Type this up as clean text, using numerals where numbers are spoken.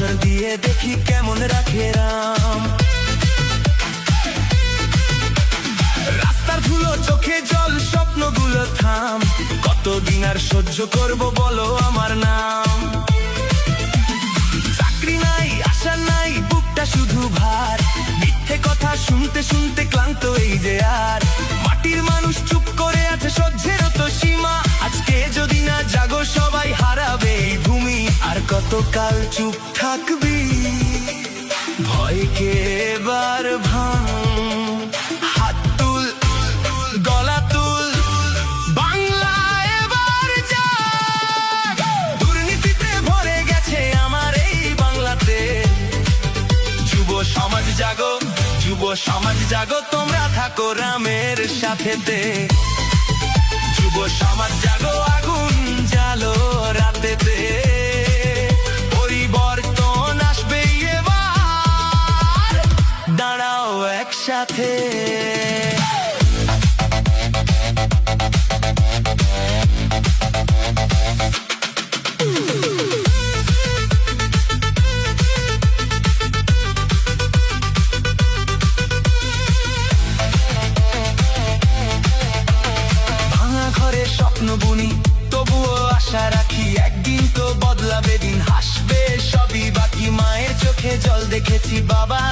বছর দিয়ে দেখি কেমন রাখে রাম। রাস্তার ধুলো, চোখে জল, স্বপ্নগুলো থাম, কতদিন আর সহ্য করব বলো আমার নাম। চাকরি নাই, আশা নাই, বুকটা শুধু ভার, মিথ্যে কথা শুনতে শুনতে ক্লান্ত এই যে আর। মাটির মানুষ চুপ করে আছে, সহ্যের তো সীমা, আজকে যদি না জাগো সবাই হারাবে এই ভূমি। আর কতকাল চুপ থাকবি, ভয়কে এবার ভাঙ, হাত তুল, গলা তুল, বাংলা এবার জাগ। দুর্নীতিতে ভরে গেছে আমার এই বাংলাতে, যুব সমাজ জাগো, যুব সমাজ জাগো, তোমরা থাকো রামের সাথেতে। যুব সমাজ জাগো, আগুন জ্বালো রাতেতে, পরিবর্তন আসবে এবার, দাঁড়াও একসাথে। স্বপ্ন বুনি, তবুও আশা রাখি, একদিন তো বদলাবে দিন, হাসবে সবই বাকি। মায়ের চোখে জল দেখেছি, বাবা